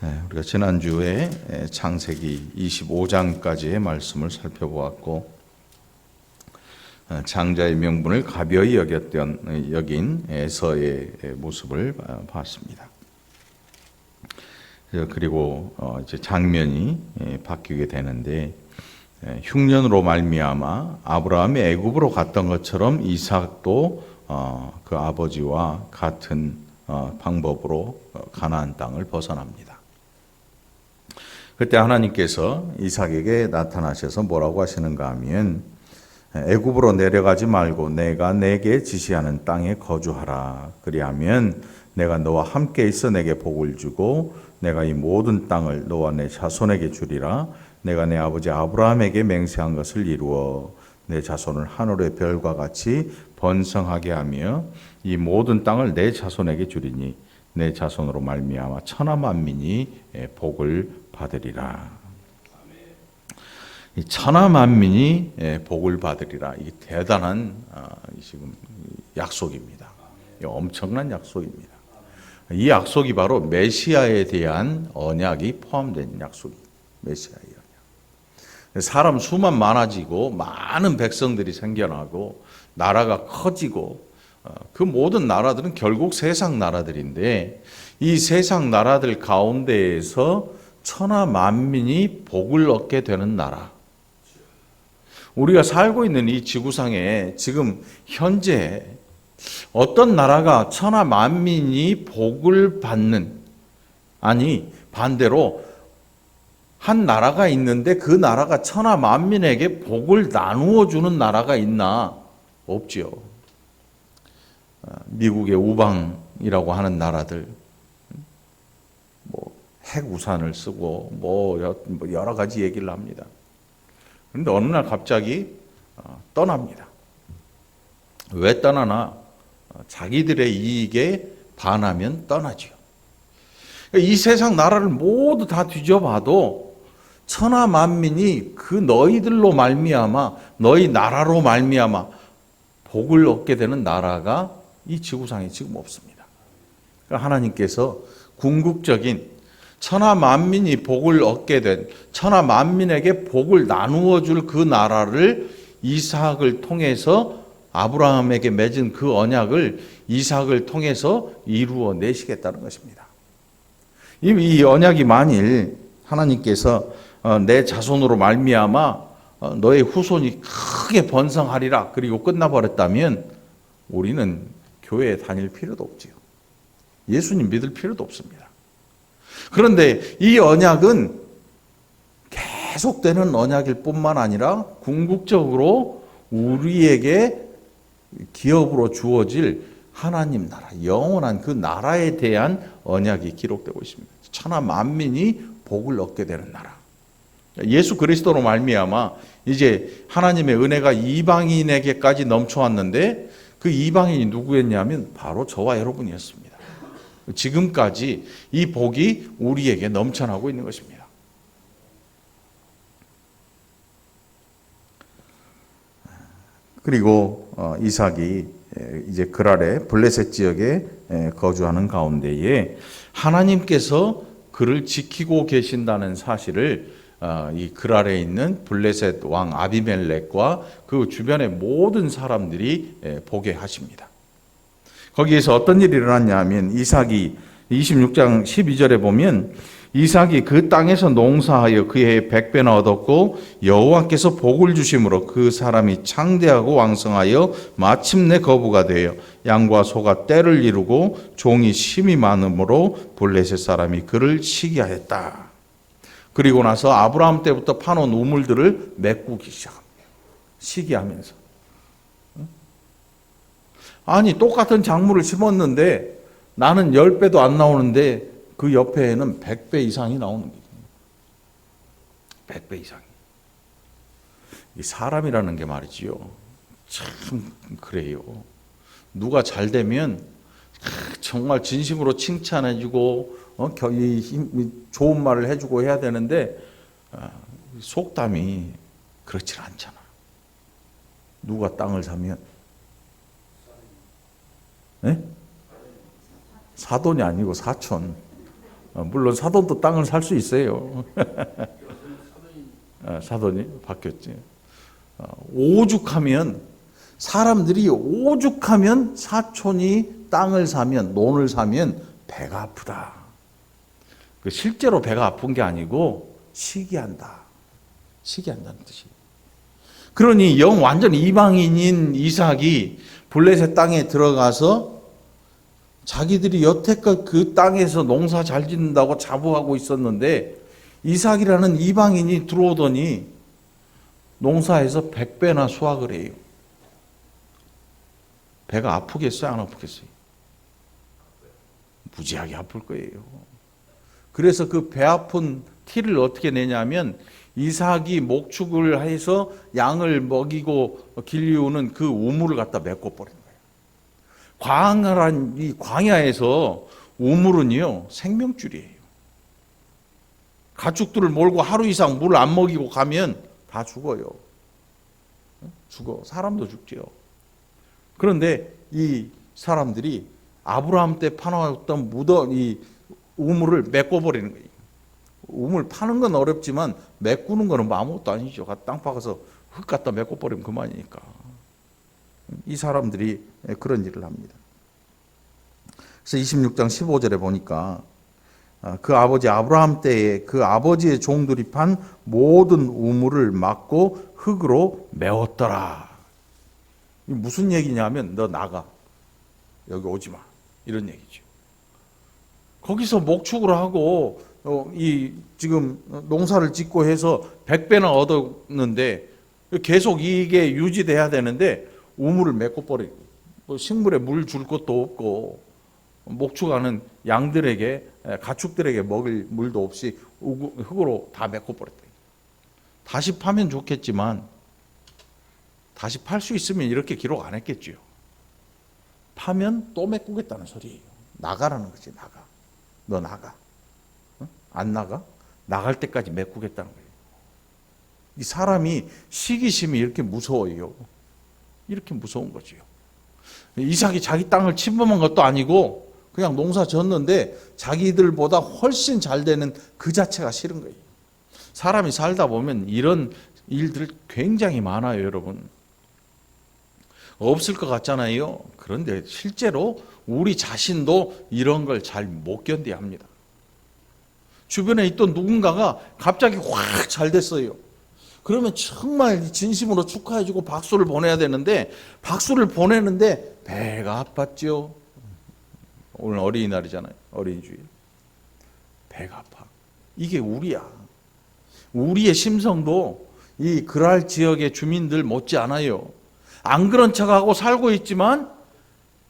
우리가 지난주에 창세기 25장까지의 말씀을 살펴보았고 장자의 명분을 가벼이 여긴 에서의 모습을 봤습니다. 그리고 이제 장면이 바뀌게 되는데 흉년으로 말미암아 아브라함이 애굽으로 갔던 것처럼 이삭도 그 아버지와 같은 방법으로 가나안 땅을 벗어납니다. 그때 하나님께서 이삭에게 나타나셔서 뭐라고 하시는가 하면 애굽으로 내려가지 말고 내가 내게 지시하는 땅에 거주하라. 그리하면 내가 너와 함께 있어 내게 복을 주고 내가 이 모든 땅을 너와 내 자손에게 주리라. 내가 내 아버지 아브라함에게 맹세한 것을 이루어 내 자손을 하늘의 별과 같이 번성하게 하며 이 모든 땅을 내 자손에게 주리니 내 자손으로 말미암아 천하 만민이 복을 받으리라. 이 천하 만민이 복을 받으리라. 이 대단한 지금 약속입니다. 엄청난 약속입니다. 이 약속이 바로 메시아에 대한 언약이 포함된 약속입니다. 메시아의 언약. 사람 수만 많아지고 많은 백성들이 생겨나고 나라가 커지고 그 모든 나라들은 결국 세상 나라들인데 이 세상 나라들 가운데에서 천하 만민이 복을 얻게 되는 나라. 우리가 살고 있는 이 지구상에 지금 현재 어떤 나라가 천하 만민이 복을 받는, 아니 반대로 한 나라가 있는데 그 나라가 천하 만민에게 복을 나누어 주는 나라가 있나? 없지요. 미국의 우방이라고 하는 나라들 핵우산을 쓰고 여러 가지 얘기를 합니다. 그런데 어느 날 갑자기 떠납니다. 왜 떠나나? 자기들의 이익에 반하면 떠나지요. 이 세상 나라를 모두 다 뒤져봐도 천하 만민이 그 너희들로 말미암아 너희 나라로 말미암아 복을 얻게 되는 나라가 이 지구상에 지금 없습니다. 그러니까 하나님께서 궁극적인 천하 만민이 복을 얻게 된 천하 만민에게 복을 나누어 줄 그 나라를 이삭을 통해서 아브라함에게 맺은 그 언약을 이삭을 통해서 이루어 내시겠다는 것입니다. 이 언약이 만일 하나님께서 내 자손으로 말미암아 너의 후손이 크게 번성하리라 그리고 끝나버렸다면 우리는 교회에 다닐 필요도 없지요. 예수님 믿을 필요도 없습니다. 그런데 이 언약은 계속되는 언약일 뿐만 아니라 궁극적으로 우리에게 기업으로 주어질 하나님 나라, 영원한 그 나라에 대한 언약이 기록되고 있습니다. 천하 만민이 복을 얻게 되는 나라. 예수 그리스도로 말미암아 이제 하나님의 은혜가 이방인에게까지 넘쳐왔는데 그 이방인이 누구였냐면 바로 저와 여러분이었습니다. 지금까지 이 복이 우리에게 넘쳐나고 있는 것입니다. 그리고 이삭이 이제 그랄의 블레셋 지역에 거주하는 가운데에 하나님께서 그를 지키고 계신다는 사실을 이 그랄에 있는 블레셋 왕 아비멜렉과 그 주변의 모든 사람들이 보게 하십니다. 거기에서 어떤 일이 일어났냐 하면 이삭이 26장 12절에 보면 이삭이 그 땅에서 농사하여 그 해에 100배나 얻었고 여호와께서 복을 주심으로 그 사람이 창대하고 왕성하여 마침내 거부가 되어 양과 소가 떼를 이루고 종이 심이 많으므로 블레셋 사람이 그를 시기하였다. 그리고 나서 아브라함 때부터 파놓은 우물들을 메꾸기 시작합니다. 시기하면서. 아니 똑같은 작물을 심었는데 나는 10배도 안 나오는데 그 옆에는 100배 이상이 나오는 거죠. 100배 이상이. 이 사람이라는 게 말이지요. 참 그래요. 누가 잘 되면 정말 진심으로 칭찬해주고 좋은 말을 해주고 해야 되는데 속담이 그렇지 않잖아. 누가 땅을 사면 사돈이 아니고 사촌. 물론 사돈도 땅을 살 수 있어요. 사돈이 바뀌었지. 오죽하면 사람들이 오죽하면 사촌이 땅을 사면 논을 사면 배가 아프다. 실제로 배가 아픈 게 아니고 시기한다. 시기한다는 뜻이에요. 그러니 영 완전 이방인인 이삭이 블레셋 땅에 들어가서 자기들이 여태껏 그 땅에서 농사 잘 짓는다고 자부하고 있었는데 이삭이라는 이방인이 들어오더니 농사에서 100배나 수확을 해요. 배가 아프겠어요? 안 아프겠어요? 무지하게 아플 거예요. 그래서 그 배 아픈 티를 어떻게 내냐면 이삭이 목축을 해서 양을 먹이고 길리우는 그 우물을 갖다 메꿔 버린 거예요. 광활한 이 광야에서 우물은요 생명줄이에요. 가축들을 몰고 하루 이상 물 안 먹이고 가면 다 죽어요. 죽어. 사람도 죽지요. 그런데 이 사람들이 아브라함 때 파놓았던 이 우물을 메꿔버리는 거예요. 우물 파는 건 어렵지만 메꾸는 거는 아무것도 아니죠. 땅 파서 흙 갖다 메꿔버리면 그만이니까. 이 사람들이 그런 일을 합니다. 그래서 26장 15절에 보니까 그 아버지 아브라함 때에 그 아버지의 종들이 판 모든 우물을 막고 흙으로 메웠더라. 무슨 얘기냐면 너 나가. 여기 오지 마. 이런 얘기죠. 거기서 목축을 하고 지금 농사를 짓고 해서 100배나 얻었는데 계속 이게 유지돼야 되는데 우물을 메꿔 버리고 식물에 물 줄 것도 없고 목축하는 양들에게 가축들에게 먹을 물도 없이 흙으로 다 메꿔 버렸다. 다시 파면 좋겠지만 다시 팔 수 있으면 이렇게 기록 안 했겠죠. 파면 또 메꾸겠다는 소리예요. 나가라는 거지. 나가. 너 나가. 안 나가? 나갈 때까지 메꾸겠다는 거예요. 이 사람이 시기심이 이렇게 무서워요. 이렇게 무서운 거지요. 이삭이 자기 땅을 침범한 것도 아니고 그냥 농사 졌는데 자기들보다 훨씬 잘 되는 그 자체가 싫은 거예요. 사람이 살다 보면 이런 일들 굉장히 많아요, 여러분. 없을 것 같잖아요. 그런데 실제로 우리 자신도 이런 걸 잘 못 견뎌야 합니다. 주변에 있던 누군가가 갑자기 확 잘 됐어요. 그러면 정말 진심으로 축하해주고 박수를 보내야 되는데 박수를 보내는데 배가 아팠죠. 오늘 어린이날이잖아요. 어린이주일. 배가 아파. 이게 우리야. 우리의 심성도 이 그랄 지역의 주민들 못지 않아요. 안 그런 척하고 살고 있지만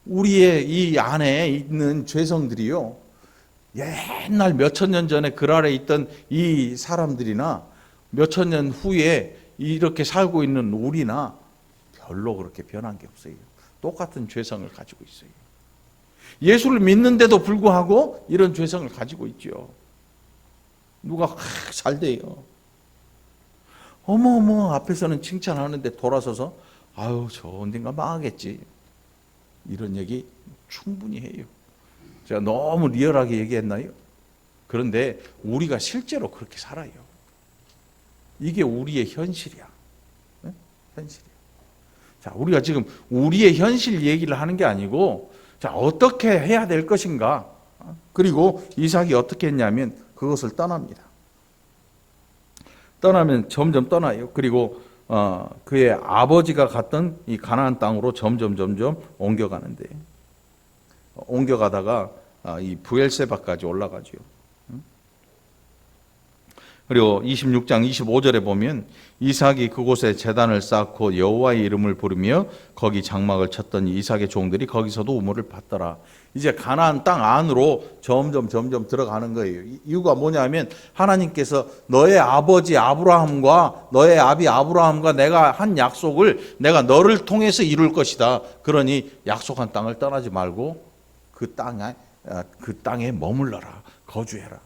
우리의 이 안에 있는 죄성들이요. 옛날 몇천 년 전에 그랄에 있던 이 사람들이나 몇천 년 후에 이렇게 살고 있는 우리나 별로 그렇게 변한 게 없어요. 똑같은 죄성을 가지고 있어요. 예수를 믿는데도 불구하고 이런 죄성을 가지고 있죠. 누가 잘 돼요. 어머 앞에서는 칭찬하는데 돌아서서 아유 저 언젠가 망하겠지. 이런 얘기 충분히 해요. 제가 너무 리얼하게 얘기했나요? 그런데 우리가 실제로 그렇게 살아요. 이게 우리의 현실이야. 네? 현실이야. 자, 우리가 지금 우리의 현실 얘기를 하는 게 아니고 자, 어떻게 해야 될 것인가? 그리고 이삭이 어떻게 했냐면 그것을 떠납니다. 떠나면 점점 떠나요. 그리고 그의 아버지가 갔던 이 가나안 땅으로 점점 옮겨가는데 옮겨가다가 이 브엘세바까지 올라가죠. 그리고 26장 25절에 보면 이삭이 그곳에 제단을 쌓고 여호와의 이름을 부르며 거기 장막을 쳤더니 이삭의 종들이 거기서도 우물을 팠더라. 이제 가나안 땅 안으로 점점 들어가는 거예요. 이유가 뭐냐면 하나님께서 너의 아버지 아브라함과 너의 아비 아브라함과 내가 한 약속을 내가 너를 통해서 이룰 것이다. 그러니 약속한 땅을 떠나지 말고 그 땅에 머물러라. 거주해라.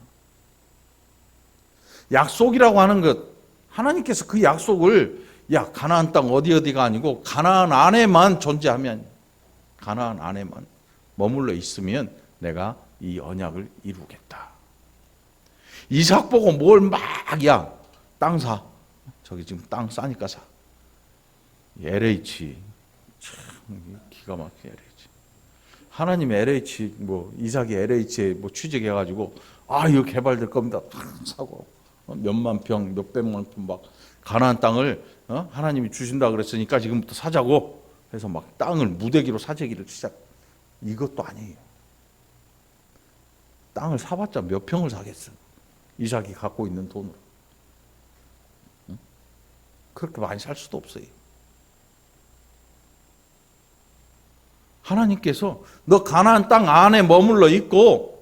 약속이라고 하는 것, 하나님께서 그 약속을 야 가나안 땅 어디가 아니고 가나안 안에만 존재하면 가나안 안에만 머물러 있으면 내가 이 언약을 이루겠다. 이삭 보고 뭘 막, 야, 땅 사. 저기 지금 땅 싸니까 사. LH. 참, 기가 막히게 LH. 하나님 LH, 이삭이 LH에 취직해가지고, 이거 개발될 겁니다. 사고. 몇만 평, 몇백만 평 막, 가나안 땅을, 하나님이 주신다 그랬으니까 지금부터 사자고 해서 막 땅을 무대기로 사재기를 시작. 이것도 아니에요. 땅을 사봤자 몇 평을 사겠어. 이삭이 갖고 있는 돈으로. 그렇게 많이 살 수도 없어요. 하나님께서 너 가나안 땅 안에 머물러 있고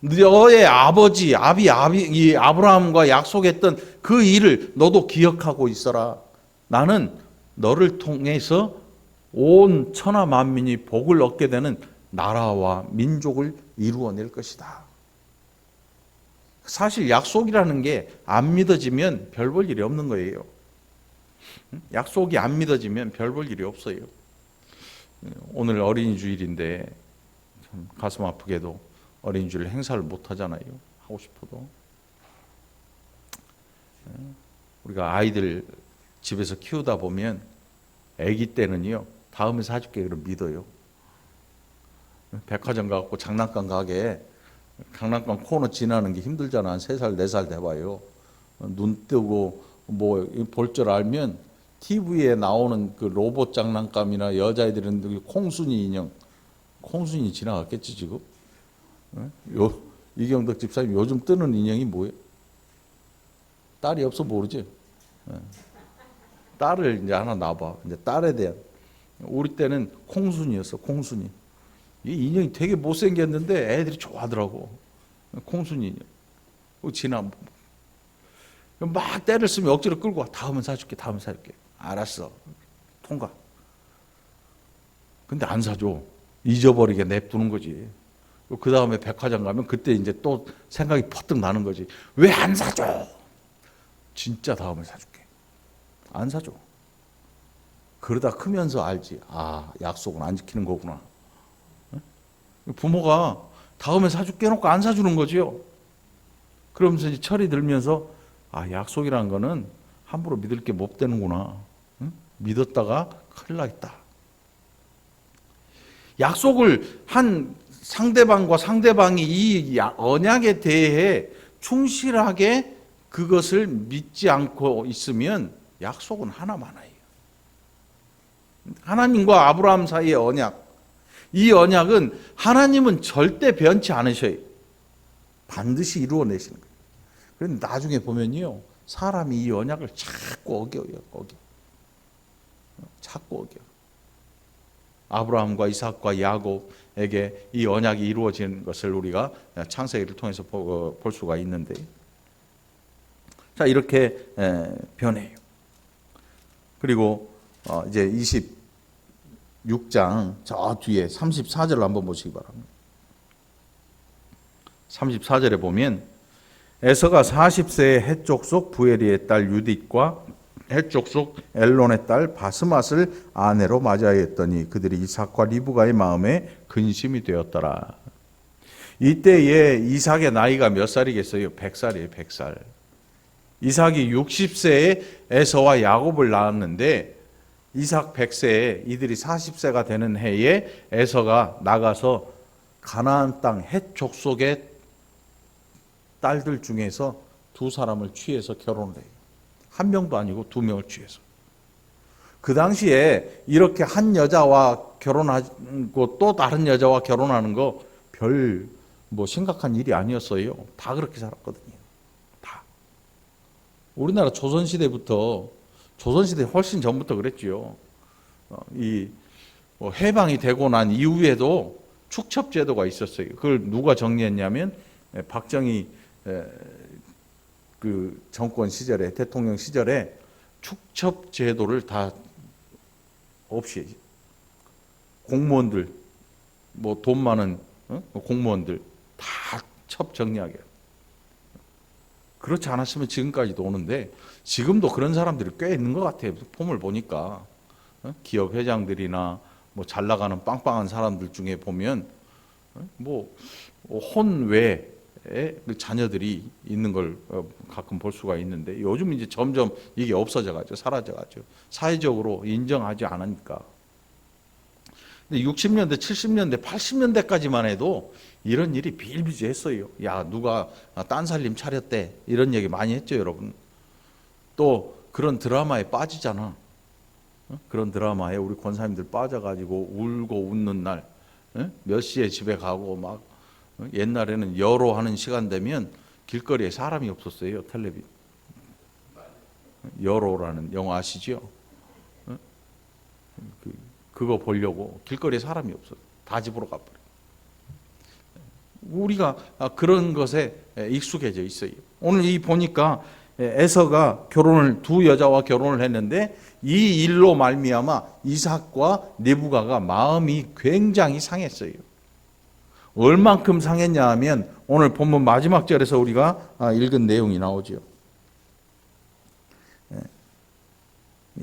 너의 아버지 이 아브라함과 약속했던 그 일을 너도 기억하고 있어라. 나는 너를 통해서 온 천하 만민이 복을 얻게 되는 나라와 민족을 이루어낼 것이다. 사실 약속이라는 게 안 믿어지면 별 볼 일이 없는 거예요. 약속이 안 믿어지면 별 볼 일이 없어요. 오늘 어린이 주일인데 참 가슴 아프게도 어린이 주일 행사를 못 하잖아요. 하고 싶어도. 우리가 아이들 집에서 키우다 보면 아기 때는요, 다음에 사줄게 그럼 믿어요. 백화점 가고 장난감 가게 장난감 코너 지나는 게 힘들잖아. 한 3살, 4살 돼봐요. 눈 뜨고 볼 줄 알면 TV에 나오는 그 로봇 장난감이나 여자애들은 콩순이 인형, 콩순이 지나갔겠지 지금? 이경덕 집사님 요즘 뜨는 인형이 뭐예요? 딸이 없어 모르지? 딸을 이제 하나 놔봐. 이제 딸에 대한. 우리 때는 콩순이였어, 콩순이. 이 인형이 되게 못생겼는데 애들이 좋아하더라고. 콩순이 인형. 지나. 막 때를 쓰면 억지로 끌고 와. 다음은 사줄게, 다음은 사줄게. 알았어. 통과. 근데 안 사줘. 잊어버리게 냅두는 거지. 그 다음에 백화점 가면 그때 이제 또 생각이 퍼뜩 나는 거지. 왜 안 사줘? 진짜 다음에 사줄게. 안 사줘. 그러다 크면서 알지. 약속은 안 지키는 거구나. 부모가 다음에 사줄게 해놓고 안 사주는 거지요. 그러면서 이제 철이 들면서 약속이라는 거는 함부로 믿을 게 못 되는구나. 믿었다가 큰일 나겠다. 약속을 한 상대방과 상대방이 이 언약에 대해 충실하게 그것을 믿지 않고 있으면 약속은 하나만이에요. 하나님과 아브라함 사이의 언약. 이 언약은 하나님은 절대 변치 않으셔요. 반드시 이루어내시는 거예요. 그런데 나중에 보면요, 사람이 이 언약을 자꾸 어겨요. 자꾸 어겨. 아브라함과 이삭과 야곱에게 이 언약이 이루어진 것을 우리가 창세기를 통해서 볼 수가 있는데, 자, 이렇게 변해요. 그리고 이제 26장 저 뒤에 34절을 한번 보시기 바랍니다. 34절에 보면 에서가 40세에 헷족속 부에리의 딸 유딧과 헷족속 엘론의 딸 바스맛을 아내로 맞이하였더니 그들이 이삭과 리브가의 마음에 근심이 되었더라. 이때에 이삭의 나이가 몇 살이겠어요? 100살이에요. 100살. 이삭이 60세에 에서와 야곱을 낳았는데 이삭 100세에 이들이 40세가 되는 해에 에서가 나가서 가나안 땅 헷족속의 딸들 중에서 2사람을 취해서 결혼을 해요. 1명도 아니고 2명을 취해서. 그 당시에 이렇게 한 여자와 결혼하고 또 다른 여자와 결혼하는 거 별 심각한 일이 아니었어요. 다 그렇게 살았거든요. 다. 우리나라 조선시대부터, 조선시대 훨씬 전부터 그랬지요. 해방이 되고 난 이후에도 축첩제도가 있었어요. 그걸 누가 정리했냐면 박정희 그 정권 시절에, 대통령 시절에 축첩제도를 다 없이 공무원들, 돈 많은 공무원들 다 첩 정리하게. 그렇지 않았으면 지금까지도 오는데, 지금도 그런 사람들이 꽤 있는 것 같아요. 폼을 보니까 기업 회장들이나 잘 나가는 빵빵한 사람들 중에 보면 혼외 그 자녀들이 있는 걸 가끔 볼 수가 있는데, 요즘 이제 점점 이게 없어져가지고 사라져가지고 사회적으로 인정하지 않으니까. 근데 60년대, 70년대, 80년대까지만 해도 이런 일이 비일비재했어요. 야, 누가 딴 살림 차렸대, 이런 얘기 많이 했죠, 여러분. 또 그런 드라마에 빠지잖아. 그런 드라마에 우리 권사님들 빠져가지고 울고 웃는 날, 몇 시에 집에 가고 막, 옛날에는 여로하는 시간 되면 길거리에 사람이 없었어요. 텔레비 여로라는 영화 아시죠? 그거 보려고 길거리에 사람이 없어요. 다 집으로 가버려. 우리가 그런 것에 익숙해져 있어요. 오늘 이 보니까 에서가 두 여자와 결혼을 했는데, 이 일로 말미암아 이삭과 리브가가 마음이 굉장히 상했어요. 얼만큼 상했냐 하면 오늘 본문 마지막 절에서 우리가 읽은 내용이 나오죠.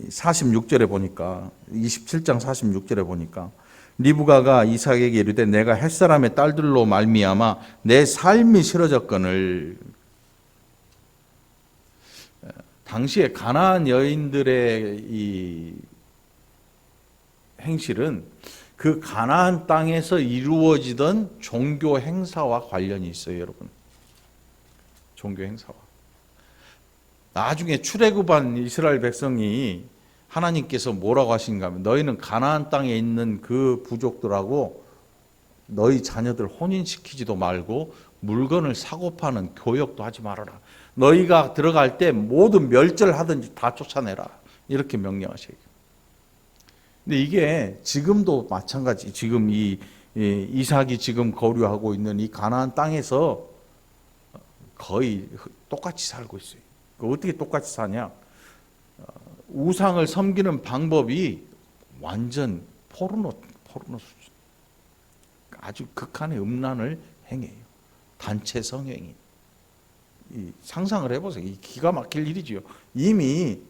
46절에 보니까, 27장 46절에 보니까, 리브가가 이삭에게 이르되 내가 햇사람의 딸들로 말미암아 내 삶이 싫어졌거늘. 당시에 가나안 여인들의 이 행실은 그 가나안 땅에서 이루어지던 종교 행사와 관련이 있어요, 여러분. 종교 행사와. 나중에 출애굽한 이스라엘 백성이 하나님께서 뭐라고 하신가 하면, 너희는 가나안 땅에 있는 그 부족들하고 너희 자녀들 혼인시키지도 말고 물건을 사고 파는 교역도 하지 말아라. 너희가 들어갈 때 모든 멸절하든지 다 쫓아내라. 이렇게 명령하셔요. 근데 이게 지금도 마찬가지. 지금 이삭이 지금 거류하고 있는 이 가나안 땅에서 거의 똑같이 살고 있어요. 어떻게 똑같이 사냐? 우상을 섬기는 방법이 완전 포르노 수준. 아주 극한의 음란을 행해요. 단체 성행위. 상상을 해보세요. 이 기가 막힐 일이지요. 이미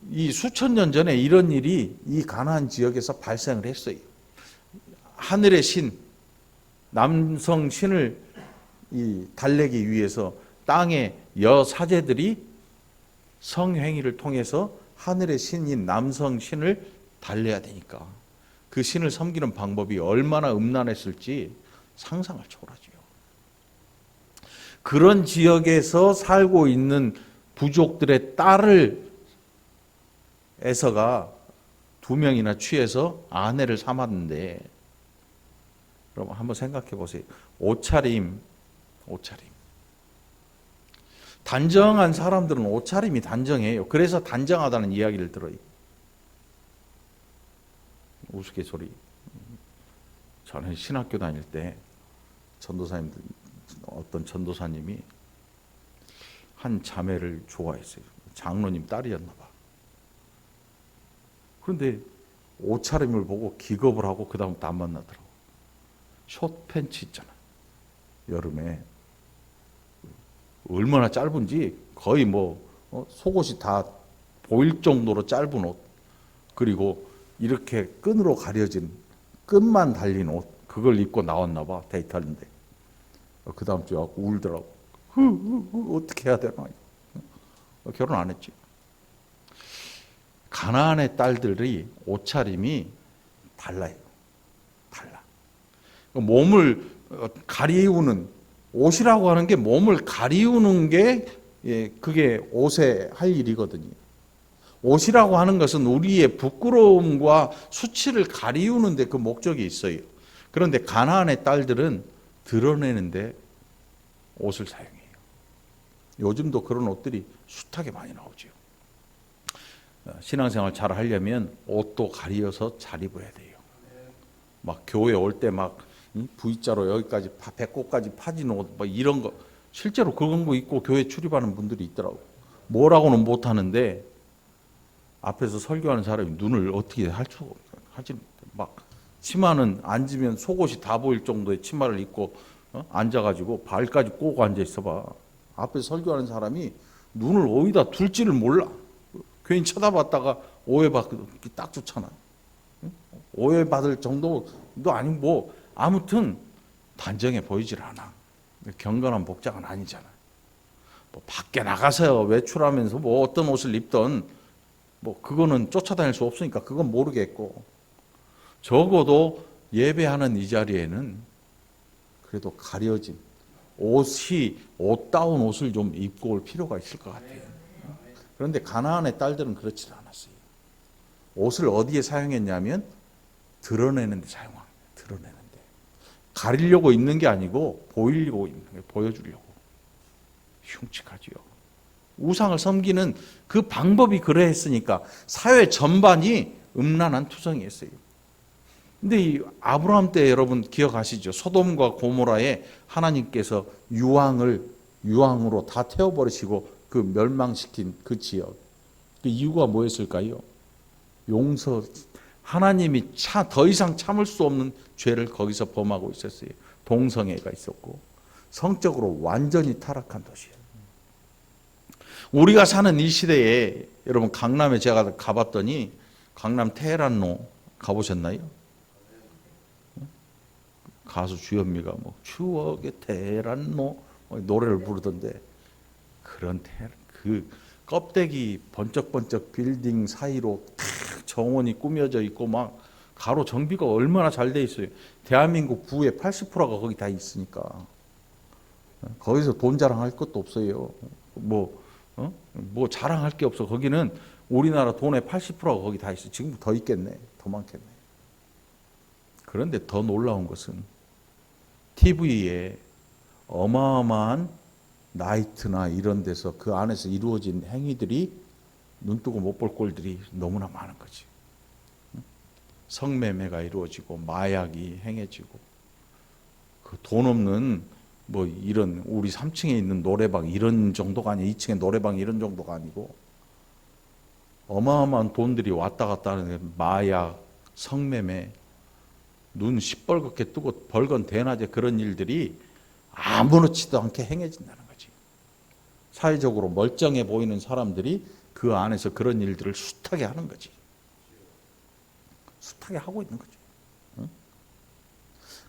이 수천 년 전에 이런 일이 이 가나안 지역에서 발생을 했어요. 하늘의 신, 남성 신을 달래기 위해서 땅의 여사제들이 성행위를 통해서 하늘의 신인 남성 신을 달래야 되니까 그 신을 섬기는 방법이 얼마나 음란했을지 상상을 초월하지요. 그런 지역에서 살고 있는 부족들의 딸을 에서가 2명이나 취해서 아내를 삼았는데, 여러분 한번 생각해 보세요. 옷차림. 단정한 사람들은 옷차림이 단정해요. 그래서 단정하다는 이야기를 들어요. 우스갯소리. 저는 신학교 다닐 때 어떤 전도사님이 한 자매를 좋아했어요. 장로님 딸이었나 봐. 그런데 옷차림을 보고 기겁을 하고 그 다음부터 안 만나더라고. 숏팬츠 있잖아. 여름에 얼마나 짧은지 거의 속옷이 다 보일 정도로 짧은 옷, 그리고 이렇게 끈으로 가려진 끈만 달린 옷, 그걸 입고 나왔나 봐. 데이트하는데 그 다음 주에 와서 울더라고. 어떻게 해야 되나. 결혼 안 했지. 가나안의 딸들이 옷차림이 달라요. 달라. 몸을 가리우는, 옷이라고 하는 게 몸을 가리우는 게 그게 옷의 할 일이거든요. 옷이라고 하는 것은 우리의 부끄러움과 수치를 가리우는 데 그 목적이 있어요. 그런데 가나안의 딸들은 드러내는데 옷을 사용해요. 요즘도 그런 옷들이 숱하게 많이 나오죠. 신앙생활 잘 하려면 옷도 가리어서 잘 입어야 돼요. 막 교회 올 때 막 V자로 여기까지 배꼽까지 파진 옷 이런 거, 실제로 그런 거 입고 교회 출입하는 분들이 있더라고. 뭐라고는 못 하는데 앞에서 설교하는 사람이 눈을 어떻게 할 수가 하지. 막 치마는 앉으면 속옷이 다 보일 정도의 치마를 입고 앉아가지고 발까지 꼬고 앉아 있어봐. 앞에서 설교하는 사람이 눈을 어디다 둘지를 몰라. 괜히 쳐다봤다가 오해받기 딱 좋잖아. 오해받을 정도도 아니고 아무튼 단정해 보이질 않아. 경건한 복장은 아니잖아. 뭐 밖에 나가서 외출하면서 뭐 어떤 옷을 입던 뭐 그거는 쫓아다닐 수 없으니까 그건 모르겠고, 적어도 예배하는 이 자리에는 그래도 가려진 옷다운 옷을 좀 입고 올 필요가 있을 것 같아요. 그런데 가나안의 딸들은 그렇지 않았어요. 옷을 어디에 사용했냐면 드러내는 데 사용합니다. 드러내는 데. 가리려고 입는 게 아니고 보이려고 입는 거예요. 보여주려고. 흉측하지요. 우상을 섬기는 그 방법이 그러했으니까 사회 전반이 음란한 투성이었어요. 근데 이 아브라함 때 여러분 기억하시죠? 소돔과 고모라에 하나님께서 유황으로 다 태워버리시고 그 멸망시킨 그 지역. 그 이유가 뭐였을까요? 하나님이 더 이상 참을 수 없는 죄를 거기서 범하고 있었어요. 동성애가 있었고 성적으로 완전히 타락한 도시예요. 우리가 사는 이 시대에 여러분 강남에 제가 가봤더니 강남 테헤란로 가보셨나요? 가수 주현미가 뭐 추억의 테헤란로 노래를 부르던데, 그런 그 껍데기 번쩍번쩍 빌딩 사이로 정원이 꾸며져 있고 막 가로 정비가 얼마나 잘 돼 있어요. 대한민국 부의 80%가 거기 다 있으니까 거기서 돈 자랑할 것도 없어요. 뭐 자랑할 게 없어. 거기는 우리나라 돈의 80%가 거기 다 있어. 지금 더 있겠네. 더 많겠네. 그런데 더 놀라운 것은 TV에 어마어마한 나이트나 이런 데서 그 안에서 이루어진 행위들이 눈뜨고 못 볼 꼴들이 너무나 많은 거지. 성매매가 이루어지고 마약이 행해지고, 그 돈 없는 뭐 이런 우리 3층에 있는 노래방 이런 정도가 아니고 2층에 노래방 이런 정도가 아니고 어마어마한 돈들이 왔다 갔다 하는 마약, 성매매, 눈 시뻘겋게 뜨고 벌건 대낮에 그런 일들이 아무렇지도 않게 행해진다는 거지. 사회적으로 멀쩡해 보이는 사람들이 그 안에서 그런 일들을 숱하게 하는 거지. 숱하게 하고 있는 거죠. 응?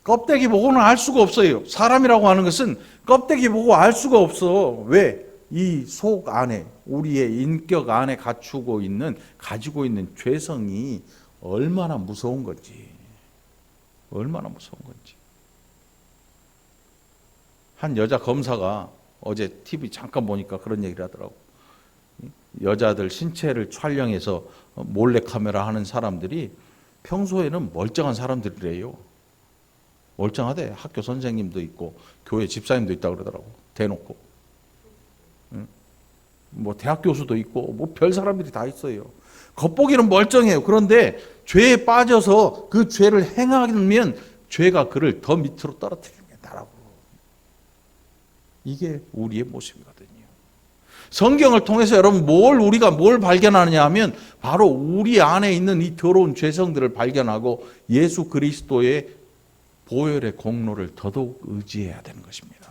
껍데기 보고는 알 수가 없어요. 사람이라고 하는 것은 껍데기 보고 알 수가 없어. 왜? 이 속 안에, 우리의 인격 안에 가지고 있는 죄성이 얼마나 무서운 건지. 얼마나 무서운 건지. 한 여자 검사가 어제 TV 잠깐 보니까 그런 얘기를 하더라고. 여자들 신체를 촬영해서 몰래카메라 하는 사람들이 평소에는 멀쩡한 사람들이래요. 멀쩡하대. 학교 선생님도 있고 교회 집사님도 있다고 그러더라고. 대놓고. 뭐 대학 교수도 있고 뭐 별 사람들이 다 있어요. 겉보기는 멀쩡해요. 그런데 죄에 빠져서 그 죄를 행하면 죄가 그를 더 밑으로 떨어뜨리는 게 나라고. 이게 우리의 모습이거든요. 성경을 통해서 여러분 우리가 뭘 발견하느냐 하면 바로 우리 안에 있는 이 더러운 죄성들을 발견하고 예수 그리스도의 보혈의 공로를 더더욱 의지해야 되는 것입니다.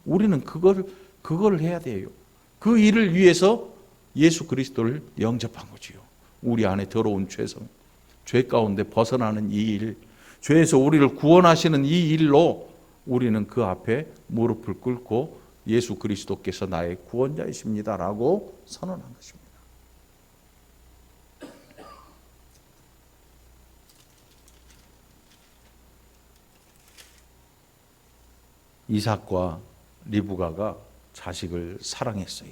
우리는 그걸 해야 돼요. 그 일을 위해서 예수 그리스도를 영접한 거지요. 우리 안에 더러운 죄성, 죄 가운데 벗어나는 이 일, 죄에서 우리를 구원하시는 이 일로 우리는 그 앞에 무릎을 꿇고 예수 그리스도께서 나의 구원자이십니다라고 선언한 것입니다. 이삭과 리브가가 자식을 사랑했어요.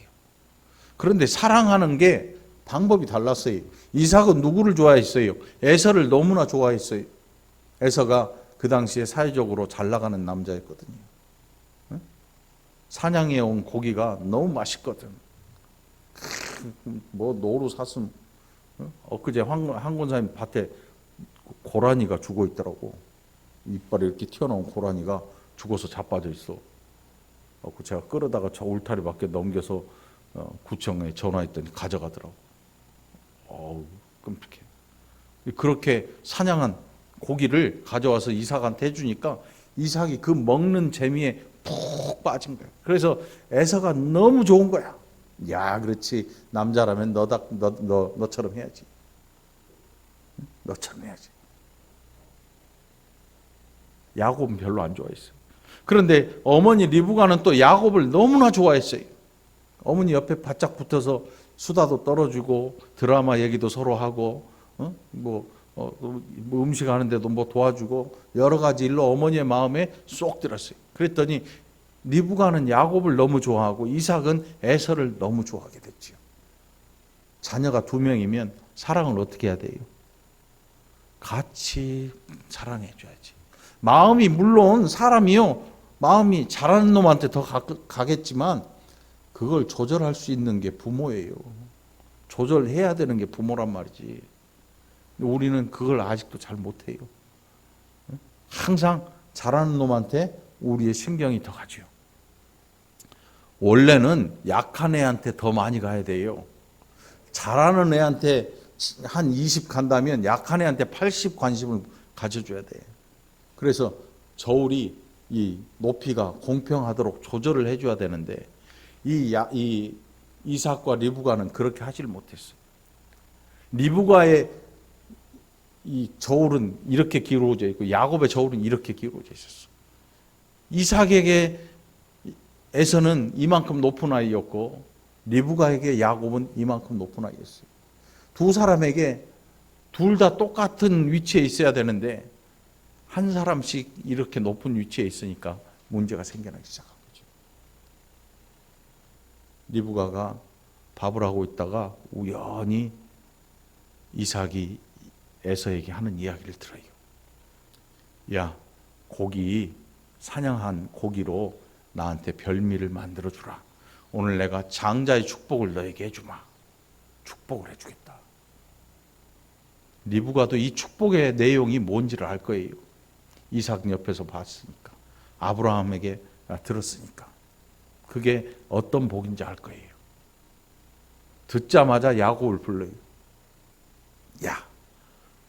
그런데 사랑하는 게 방법이 달랐어요. 이삭은 누구를 좋아했어요? 에서를 너무나 좋아했어요. 에서가 그 당시에 사회적으로 잘 나가는 남자였거든요. 사냥해 온 고기가 너무 맛있거든. 뭐 노루 사슴. 엊그제 한 권사님 밭에 고라니가 죽어 있더라고. 이빨이 이렇게 튀어나온 고라니가 죽어서 자빠져 있어. 제가 끌어다가 저 울타리 밖에 넘겨서 구청에 전화했더니 가져가더라고. 어우, 끔찍해. 그렇게 사냥한 고기를 가져와서 이삭한테 해주니까 이삭이 그 먹는 재미에 푹 빠진 거야. 그래서 에서가 너무 좋은 거야. 야, 그렇지. 남자라면 너처럼 해야지. 너처럼 해야지. 야곱은 별로 안 좋아했어. 그런데 어머니 리브가는 또 야곱을 너무나 좋아했어요. 어머니 옆에 바짝 붙어서 수다도 떨어주고 드라마 얘기도 서로 하고 음식 하는데도 뭐 도와주고 여러 가지 일로 어머니의 마음에 쏙 들었어요. 그랬더니 리브가는 야곱을 너무 좋아하고 이삭은 에서를 너무 좋아하게 됐죠. 자녀가 2명이면 사랑을 어떻게 해야 돼요? 같이 사랑해 줘야지. 마음이 물론 사람이요, 마음이 잘하는 놈한테 더 가겠지만 그걸 조절할 수 있는 게 부모예요. 조절해야 되는 게 부모란 말이지. 우리는 그걸 아직도 잘 못해요. 항상 잘하는 놈한테 우리의 신경이 더 가죠. 원래는 약한 애한테 더 많이 가야 돼요. 잘하는 애한테 한 20 간다면 약한 애한테 80 관심을 가져줘야 돼. 그래서 저울이 이 높이가 공평하도록 조절을 해줘야 되는데 이 이삭과 리브가는 그렇게 하질 못했어요. 리브가의 이 저울은 이렇게 기울어져 있고 야곱의 저울은 이렇게 기울어져 있었어. 이삭에게 에서는 이만큼 높은 아이였고 리브가에게 야곱은 이만큼 높은 아이였어요. 두 사람에게 둘 다 똑같은 위치에 있어야 되는데 한 사람씩 이렇게 높은 위치에 있으니까 문제가 생겨나기 시작한 거죠. 리브가가 밥을 하고 있다가 우연히 이삭이 에서에게 하는 이야기를 들어요. 야, 고기 사냥한 고기로 나한테 별미를 만들어 주라. 오늘 내가 장자의 축복을 너에게 해주마. 축복을 해주겠다. 리브가도 이 축복의 내용이 뭔지를 알 거예요. 이삭 옆에서 봤으니까, 아브라함에게 들었으니까 그게 어떤 복인지 알 거예요. 듣자마자 야곱을 불러요. 야,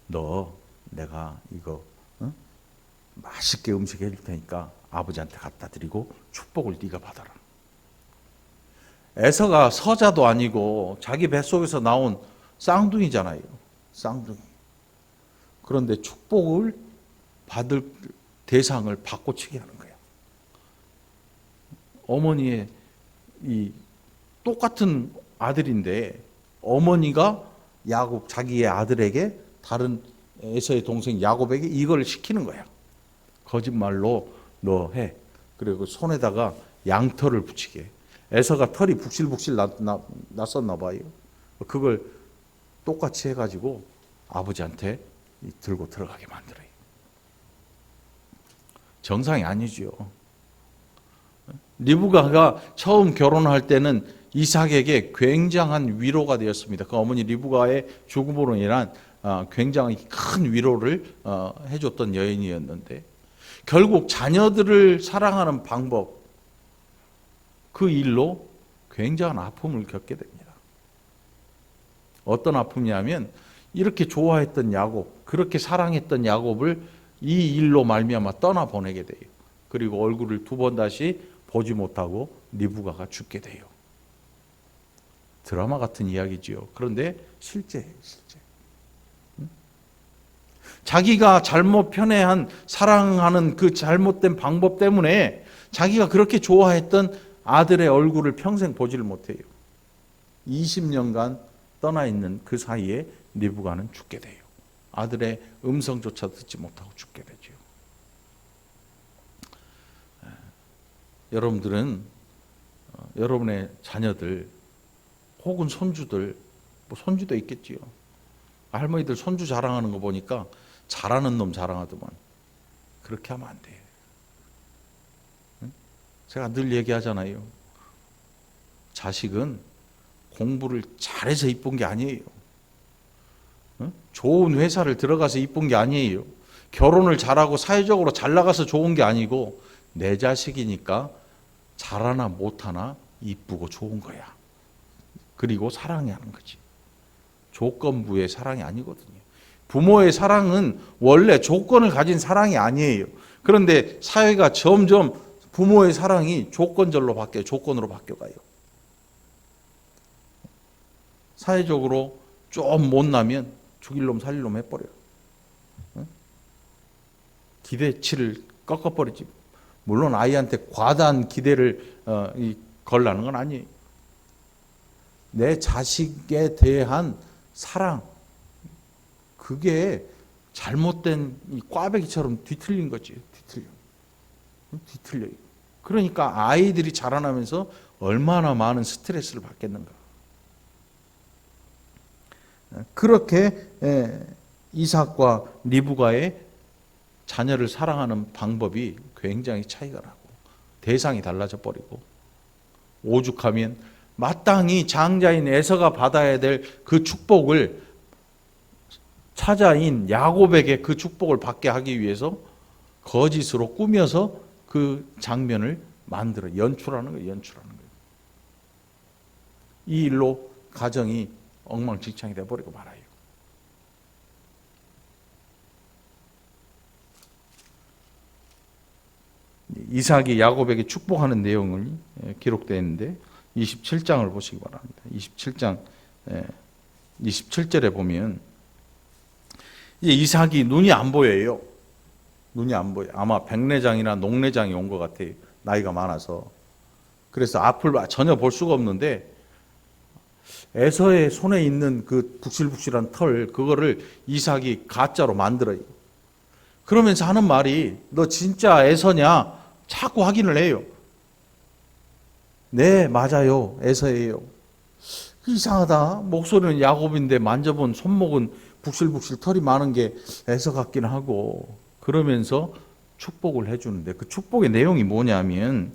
너 내가 이거 맛있게 음식 해줄 테니까 아버지한테 갖다 드리고 축복을 네가 받아라. 에서가 서자도 아니고 자기 뱃속에서 나온 쌍둥이잖아요. 쌍둥이. 그런데 축복을 받을 대상을 바꿔치기 하는 거야. 어머니의 이 똑같은 아들인데 어머니가 야곱 자기의 아들에게 다른 에서의 동생 야곱에게 이걸 시키는 거야. 거짓말로 너 해. 그리고 손에다가 양털을 붙이게 해. 에서가 털이 북실북실 났었나 봐요. 그걸 똑같이 해가지고 아버지한테 들고 들어가게 만들어요. 정상이 아니죠. 리브가가 처음 결혼할 때는 이삭에게 굉장한 위로가 되었습니다. 그 어머니 리브가의 죽음으로 인한 굉장히 큰 위로를 해줬던 여인이었는데 결국 자녀들을 사랑하는 방법, 그 일로 굉장한 아픔을 겪게 됩니다. 어떤 아픔이냐면 이렇게 좋아했던 야곱, 그렇게 사랑했던 야곱을 이 일로 말미암아 떠나보내게 돼요. 그리고 얼굴을 2번 다시 보지 못하고 리브가가 죽게 돼요. 드라마 같은 이야기지요. 그런데 실제예요, 실제. 자기가 잘못 편애한 사랑하는 그 잘못된 방법 때문에 자기가 그렇게 좋아했던 아들의 얼굴을 평생 보지를 못해요. 20년간 떠나 있는 그 사이에 리브가는 죽게 돼요. 아들의 음성조차 듣지 못하고 죽게 되죠. 여러분들은 여러분의 자녀들 혹은 손주들, 뭐 손주도 있겠지요. 할머니들 손주 자랑하는 거 보니까 잘하는 놈 자랑하더만. 그렇게 하면 안 돼요. 제가 늘 얘기하잖아요. 자식은 공부를 잘해서 이쁜 게 아니에요. 좋은 회사를 들어가서 이쁜 게 아니에요. 결혼을 잘하고 사회적으로 잘 나가서 좋은 게 아니고 내 자식이니까 잘하나 못하나 이쁘고 좋은 거야. 그리고 사랑해야 하는 거지. 조건부의 사랑이 아니거든요. 부모의 사랑은 원래 조건을 가진 사랑이 아니에요. 그런데 사회가 점점 부모의 사랑이 조건절로 바뀌어요. 조건으로 바뀌어가요. 사회적으로 좀 못나면 죽일 놈 살릴 놈 해버려요. 기대치를 꺾어버리지. 물론 아이한테 과다한 기대를 걸라는 건 아니에요. 내 자식에 대한 사랑, 그게 잘못된 이 꽈배기처럼 뒤틀린 거지. 뒤틀려요. 그러니까 아이들이 자라나면서 얼마나 많은 스트레스를 받겠는가. 그렇게 이삭과 리브가의 자녀를 사랑하는 방법이 굉장히 차이가 나고 대상이 달라져 버리고, 오죽하면 마땅히 장자인 에서가 받아야 될 그 축복을 차자인 야곱에게 그 축복을 받게 하기 위해서 거짓으로 꾸며서 그 장면을 만들어 연출하는 거예요. 이 일로 가정이 엉망진창이 돼버리고 말아요. 이삭이 야곱에게 축복하는 내용을 기록되어 있는데 27장을 보시기 바랍니다. 27장 27절에 보면 이삭이 눈이 안 보여요. 눈이 안 보여. 아마 백내장이나 녹내장이 온 것 같아요. 나이가 많아서. 그래서 앞을 전혀 볼 수가 없는데 에서의 손에 있는 그 북실북실한 털, 그거를 이삭이 가짜로 만들어요. 그러면서 하는 말이, 너 진짜 에서냐? 자꾸 확인을 해요. 네, 맞아요. 에서예요. 이상하다. 목소리는 야곱인데 만져본 손목은 북실북실 털이 많은 게 에서 같긴 하고, 그러면서 축복을 해주는데, 그 축복의 내용이 뭐냐면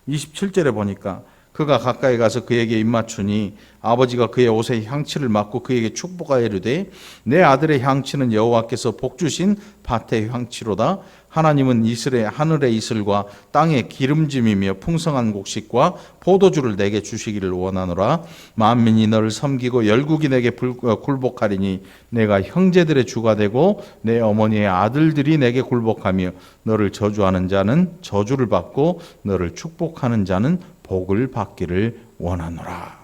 27절에 보니까 그가 가까이 가서 그에게 입맞추니 아버지가 그의 옷에 향치를 맡고 그에게 축복하여 이르되, 내 아들의 향치는 여호와께서 복주신 밭의 향치로다. 하나님은 하늘의 이슬과 땅의 기름짐이며 풍성한 곡식과 포도주를 내게 주시기를 원하노라. 만민이 너를 섬기고 열국이 내게 굴복하리니 내가 형제들의 주가 되고 내 어머니의 아들들이 내게 굴복하며 너를 저주하는 자는 저주를 받고 너를 축복하는 자는 복을 받기를 원하노라.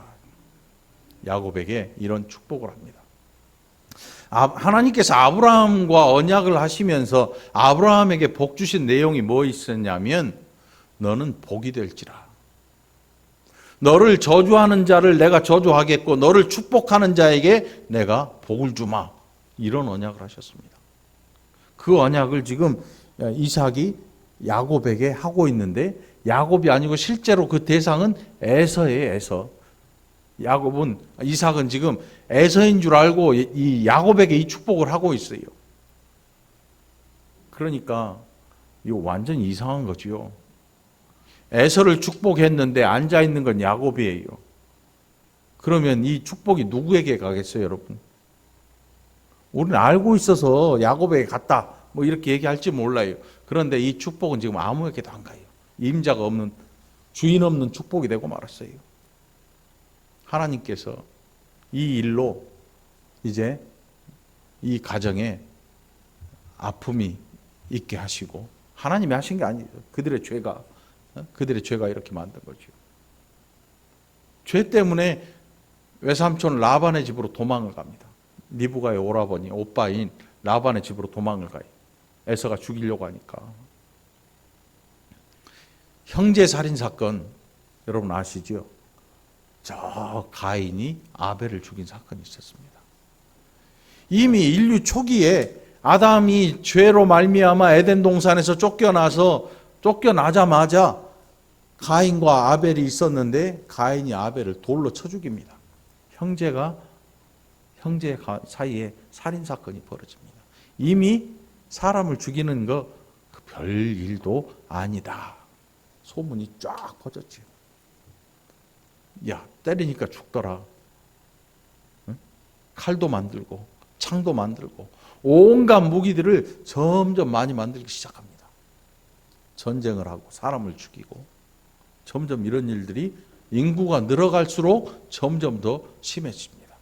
야곱에게 이런 축복을 합니다. 하나님께서 아브라함과 언약을 하시면서 아브라함에게 복 주신 내용이 뭐 있었냐면, 너는 복이 될지라. 너를 저주하는 자를 내가 저주하겠고 너를 축복하는 자에게 내가 복을 주마. 이런 언약을 하셨습니다. 그 언약을 지금 이삭이 야곱에게 하고 있는데, 야곱이 아니고 실제로 그 대상은 에서예요. 에서. 이삭은 지금 에서인 줄 알고 이 야곱에게 이 축복을 하고 있어요. 그러니까 이거 완전 이상한 거지요. 에서를 축복했는데 앉아 있는 건 야곱이에요. 그러면 이 축복이 누구에게 가겠어요, 여러분? 우리는 알고 있어서 야곱에게 갔다, 뭐 이렇게 얘기할지 몰라요. 그런데 이 축복은 지금 아무에게도 안 가요. 임자가 없는, 주인 없는 축복이 되고 말았어요. 하나님께서 이 일로 이제 이 가정에 아픔이 있게 하시고, 하나님이 하신 게 아니에요. 그들의 죄가 이렇게 만든 거죠. 죄 때문에 외삼촌 라반의 집으로 도망을 갑니다. 리브가의 오라버니, 오빠인 라반의 집으로 도망을 가요. 에서가 죽이려고 하니까. 형제 살인 사건 여러분 아시죠? 저 가인이 아벨을 죽인 사건이 있었습니다. 이미 인류 초기에 아담이 죄로 말미암아 에덴 동산에서 쫓겨나자마자 가인과 아벨이 있었는데, 가인이 아벨을 돌로 쳐 죽입니다. 형제 사이에 살인 사건이 벌어집니다. 이미 사람을 죽이는 거 별 일도 아니다. 소문이 쫙 퍼졌죠. 야, 때리니까 죽더라. 응? 칼도 만들고 창도 만들고 온갖 무기들을 점점 많이 만들기 시작합니다. 전쟁을 하고 사람을 죽이고, 점점 이런 일들이 인구가 늘어갈수록 점점 더 심해집니다.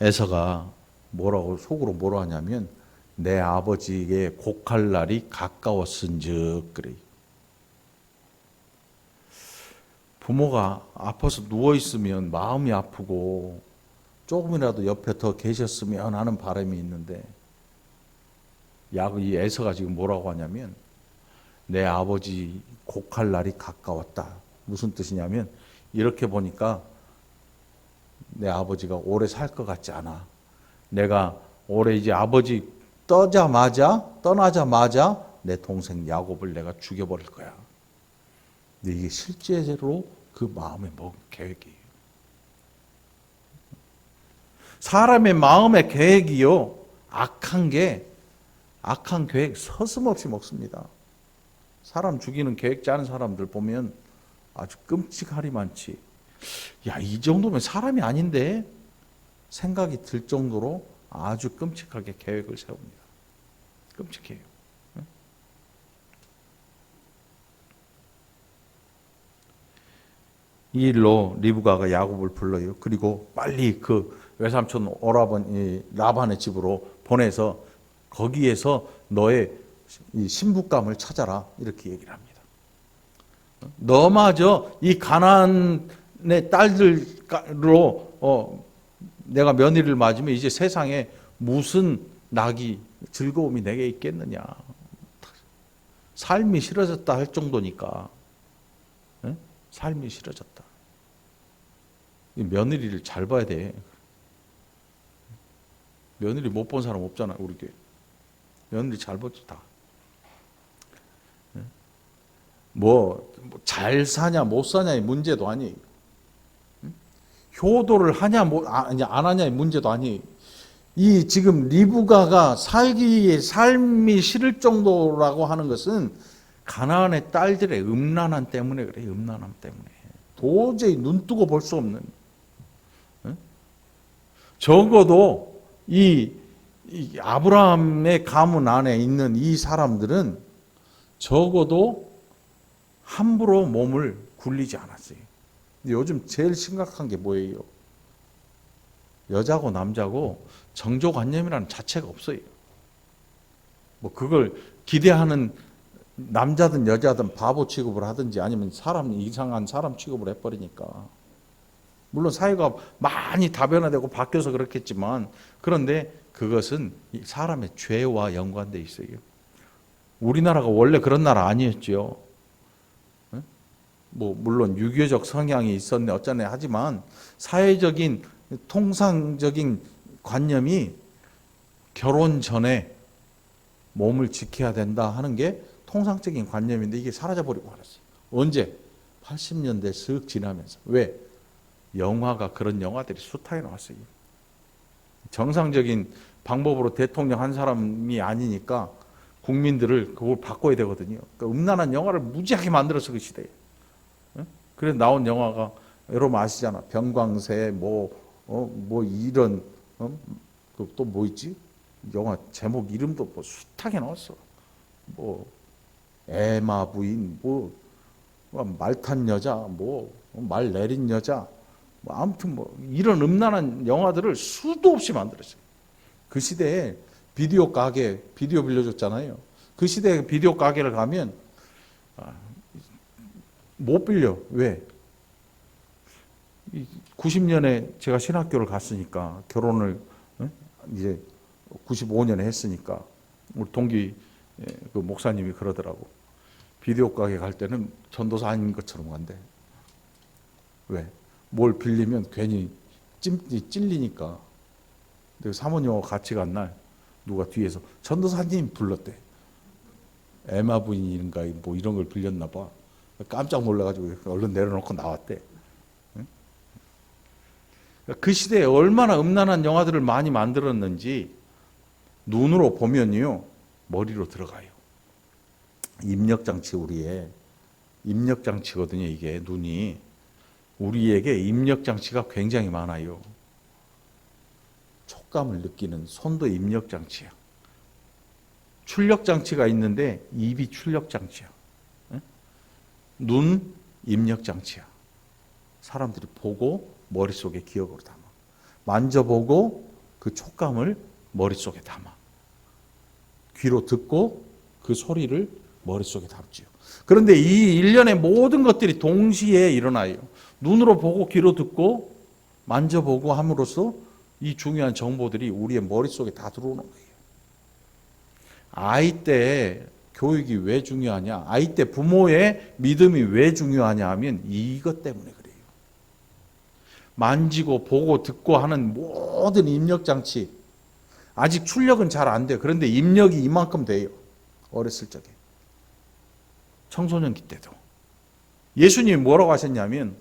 에서가 속으로 뭐라 하냐면, 내 아버지에게 곡할 날이 가까웠은즉 그래요. 부모가 아파서 누워있으면 마음이 아프고 조금이라도 옆에 더 계셨으면 하는 바람이 있는데, 이 에서가 지금 뭐라고 하냐면 내 아버지 곡할 날이 가까웠다. 무슨 뜻이냐면 이렇게 보니까 내 아버지가 오래 살 것 같지 않아. 내가 올해 이제 아버지 떠나자마자 내 동생 야곱을 내가 죽여버릴 거야. 근데 이게 실제로 그 마음에 먹은 계획이에요. 사람의 마음의 계획이요, 악한 계획 서슴없이 먹습니다. 사람 죽이는 계획 짜는 사람들 보면 아주 끔찍하리만치, 야, 이 정도면 사람이 아닌데 생각이 들 정도로 아주 끔찍하게 계획을 세웁니다. 끔찍해요. 이 일로 리브가가 야곱을 불러요. 그리고 빨리 그 외삼촌 오라버니 라반의 집으로 보내서 거기에서 너의 이 신부감을 찾아라, 이렇게 얘기를 합니다. 너마저 이 가나안의 딸들로 내가 며느리를 맞으면 이제 세상에 무슨 낙이 즐거움이 내게 있겠느냐. 삶이 싫어졌다 할 정도니까. 삶이 싫어졌다. 며느리를 잘 봐야 돼. 며느리 못 본 사람 없잖아, 우리 교회. 며느리 잘 보지, 다. 잘 사냐 못 사냐의 문제도 아니에요. 효도를 하냐 안 하냐의 문제도 아니에요. 이 지금 리브가가 삶이 싫을 정도라고 하는 것은 가나안의 딸들의 음란함 때문에 그래요. 음란함 때문에 도저히 눈 뜨고 볼 수 없는. 적어도 이 아브라함의 가문 안에 있는 이 사람들은 적어도 함부로 몸을 굴리지 않았어요. 근데 요즘 제일 심각한 게 뭐예요? 여자고 남자고 정조관념이라는 자체가 없어요. 그걸 기대하는 남자든 여자든 바보 취급을 하든지 아니면 이상한 사람 취급을 해버리니까. 물론 사회가 많이 다변화되고 바뀌어서 그렇겠지만, 그런데 그것은 사람의 죄와 연관되어 있어요. 우리나라가 원래 그런 나라 아니었죠. 물론 유교적 성향이 있었네 어쩌네 하지만 사회적인 통상적인 관념이 결혼 전에 몸을 지켜야 된다 하는 게 통상적인 관념인데 이게 사라져버리고 말았어요. 언제? 80년대 쓱 지나면서. 왜? 영화가, 그런 영화들이 숱하게 나왔어요. 정상적인 방법으로 대통령 한 사람이 아니니까 국민들을 그걸 바꿔야 되거든요. 그러니까 음란한 영화를 무지하게 만들어서 그 시대에. 그래서 나온 영화가 여러분 아시잖아. 병광세 이런 또 뭐 있지? 영화 제목 이름도 숱하게 나왔어. 에마 부인, 말 탄 여자, 말 내린 여자, 아무튼 이런 음란한 영화들을 수도 없이 만들었어요. 그 시대에 비디오 빌려줬잖아요. 그 시대에 비디오 가게를 가면 못 빌려. 왜? 90년에 제가 신학교를 갔으니까, 결혼을 이제 95년에 했으니까 우리 동기 그 목사님이 그러더라고. 비디오 가게 갈 때는 전도사 아닌 것처럼 간대. 왜? 뭘 빌리면 괜히 찔리니까. 근데 사모님하고 같이 간 날 누가 뒤에서 전도사님 불렀대. 에마 부인인가 이런 걸 빌렸나 봐. 깜짝 놀라가지고 얼른 내려놓고 나왔대. 그 시대에 얼마나 음란한 영화들을 많이 만들었는지 눈으로 보면요, 머리로 들어가요. 입력장치, 우리의 입력장치거든요. 이게 눈이. 우리에게 입력장치가 굉장히 많아요. 촉감을 느끼는 손도 입력장치야. 출력장치가 있는데 입이 출력장치야. 눈 입력장치야. 사람들이 보고 머릿속에 기억으로 담아. 만져보고 그 촉감을 머릿속에 담아. 귀로 듣고 그 소리를 머릿속에 담지요. 그런데 이 일련의 모든 것들이 동시에 일어나요. 눈으로 보고 귀로 듣고 만져보고 함으로써 이 중요한 정보들이 우리의 머릿속에 다 들어오는 거예요. 아이 때 교육이 왜 중요하냐? 아이 때 부모의 믿음이 왜 중요하냐 하면 이것 때문에 그래요. 만지고 보고 듣고 하는 모든 입력장치, 아직 출력은 잘 안 돼요. 그런데 입력이 이만큼 돼요. 어렸을 적에. 청소년기 때도. 예수님이 뭐라고 하셨냐면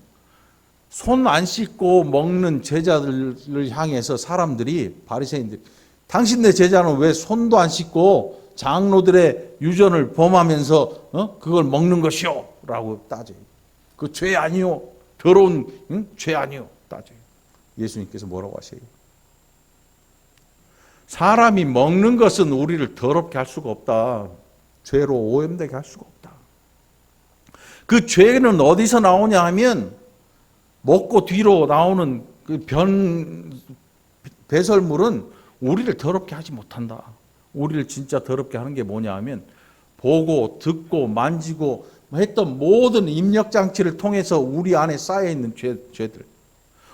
손 안 씻고 먹는 제자들을 향해서 사람들이, 바리새인들이, 당신네 제자는 왜 손도 안 씻고 장로들의 유전을 범하면서 그걸 먹는 것이요? 라고 따져요. 그 죄 아니요? 더러운 죄 아니요? 따져요. 예수님께서 뭐라고 하세요? 사람이 먹는 것은 우리를 더럽게 할 수가 없다. 죄로 오염되게 할 수가 없다. 그 죄는 어디서 나오냐 하면 먹고 뒤로 나오는 그 배설물은 우리를 더럽게 하지 못한다. 우리를 진짜 더럽게 하는 게 뭐냐 하면 보고 듣고 만지고 했던 모든 입력장치를 통해서 우리 안에 쌓여있는 죄들.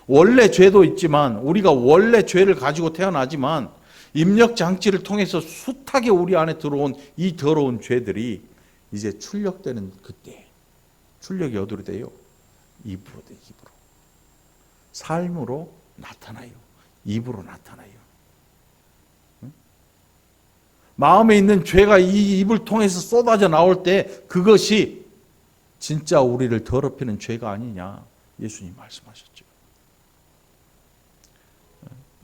원래 죄도 있지만 우리가 원래 죄를 가지고 태어나지만 입력장치를 통해서 숱하게 우리 안에 들어온 이 더러운 죄들이 이제 출력되는 그때, 출력이 어디로 돼요? 입으로 돼요. 입으로. 삶으로 나타나요. 입으로 나타나요. 마음에 있는 죄가 이 입을 통해서 쏟아져 나올 때 그것이 진짜 우리를 더럽히는 죄가 아니냐, 예수님 말씀하셨죠.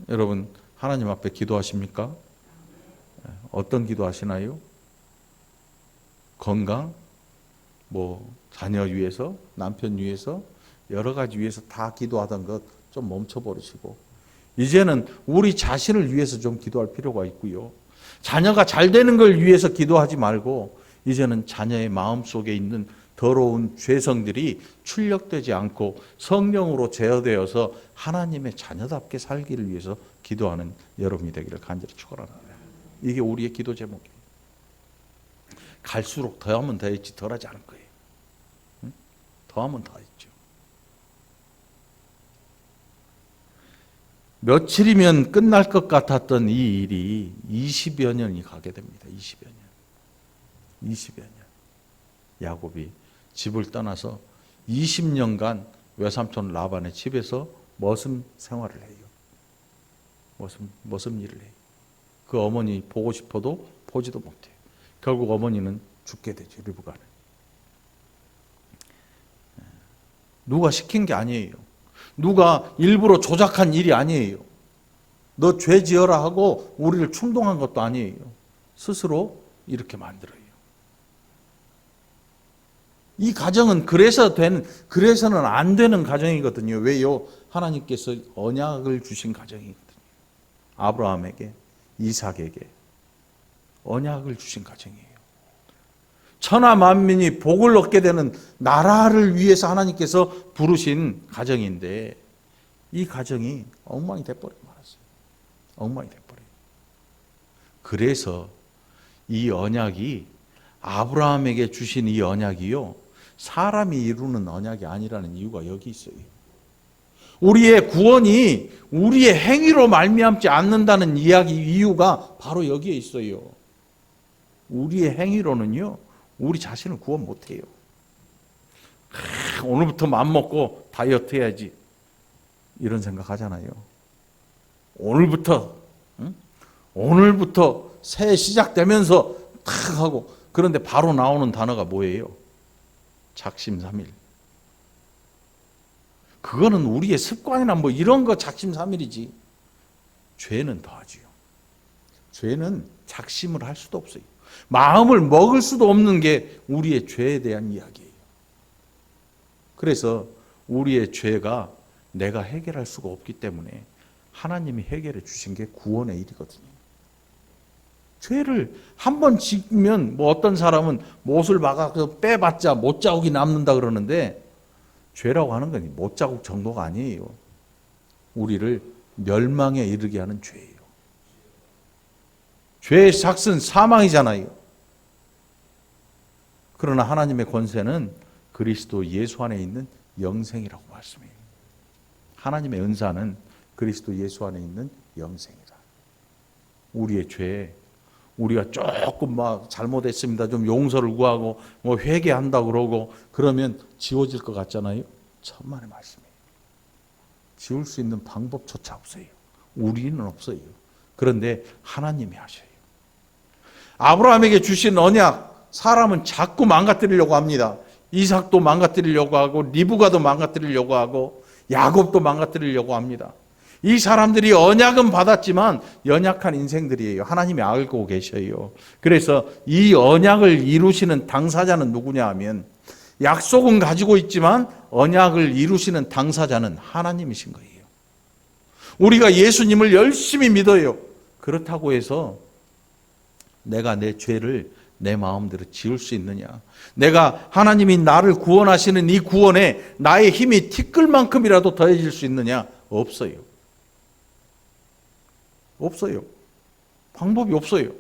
여러분, 하나님 앞에 기도하십니까? 어떤 기도 하시나요? 건강, 자녀 위해서, 남편 위해서, 여러 가지 위해서 다 기도하던 것 좀 멈춰버리시고 이제는 우리 자신을 위해서 좀 기도할 필요가 있고요. 자녀가 잘 되는 걸 위해서 기도하지 말고 이제는 자녀의 마음속에 있는 더러운 죄성들이 출력되지 않고 성령으로 제어되어서 하나님의 자녀답게 살기를 위해서 기도하는 여러분이 되기를 간절히 축원합니다. 이게 우리의 기도 제목이에요. 갈수록 더하면 더했지 덜하지 않을 거예요. 더하면 더했죠. 며칠이면 끝날 것 같았던 이 일이 20여 년이 가게 됩니다. 20여 년. 20여 년. 야곱이 집을 떠나서 20년간 외삼촌 라반의 집에서 머슴 생활을 해요. 머슴 일을 해요. 그 어머니 보고 싶어도 보지도 못해요. 결국 어머니는 죽게 되죠. 리브가는. 누가 시킨 게 아니에요. 누가 일부러 조작한 일이 아니에요. 너 죄 지어라 하고 우리를 충동한 것도 아니에요. 스스로 이렇게 만들어요. 이 가정은 그래서는 안 되는 가정이거든요. 왜요? 하나님께서 언약을 주신 가정이거든요. 아브라함에게, 이삭에게 언약을 주신 가정이에요. 천하 만민이 복을 얻게 되는 나라를 위해서 하나님께서 부르신 가정인데 이 가정이 엉망이 돼버려 말았어요. 엉망이 돼버려요. 그래서 이 언약이, 아브라함에게 주신 이 언약이요, 사람이 이루는 언약이 아니라는 이유가 여기 있어요. 우리의 구원이 우리의 행위로 말미암지 않는다는 이유가 바로 여기에 있어요. 우리의 행위로는요, 우리 자신을 구원 못해요. 오늘부터 맘먹고 다이어트 해야지 이런 생각 하잖아요. 오늘부터 새해 시작되면서 탁 하고, 그런데 바로 나오는 단어가 뭐예요? 작심삼일. 그거는 우리의 습관이나 이런 거 작심삼일이지. 죄는 더하지요. 죄는 작심을 할 수도 없어요. 마음을 먹을 수도 없는 게 우리의 죄에 대한 이야기예요. 그래서 우리의 죄가 내가 해결할 수가 없기 때문에 하나님이 해결해 주신 게 구원의 일이거든요. 죄를 한 번 지으면 어떤 사람은 못을 박아서 빼봤자 못자국이 남는다 그러는데, 죄라고 하는 건 못자국 정도가 아니에요. 우리를 멸망에 이르게 하는 죄예요. 죄의 삭은 사망이잖아요. 그러나 하나님의 권세는 그리스도 예수 안에 있는 영생이라고 말씀해요. 하나님의 은사는 그리스도 예수 안에 있는 영생이다. 우리의 죄, 우리가 조금 막 잘못했습니다, 좀 용서를 구하고 뭐 회개한다 그러고 그러면 지워질 것 같잖아요. 천만의 말씀이에요. 지울 수 있는 방법조차 없어요. 우리는 없어요. 그런데 하나님이 하셔요. 아브라함에게 주신 언약, 사람은 자꾸 망가뜨리려고 합니다. 이삭도 망가뜨리려고 하고 리브가도 망가뜨리려고 하고 야곱도 망가뜨리려고 합니다. 이 사람들이 언약은 받았지만 연약한 인생들이에요. 하나님이 알고 계셔요. 그래서 이 언약을 이루시는 당사자는 누구냐 하면, 약속은 가지고 있지만 언약을 이루시는 당사자는 하나님이신 거예요. 우리가 예수님을 열심히 믿어요. 그렇다고 해서 내가 내 죄를 내 마음대로 지울 수 있느냐? 내가 하나님이 나를 구원하시는 이 구원에 나의 힘이 티끌만큼이라도 더해질 수 있느냐? 없어요. 없어요. 방법이 없어요.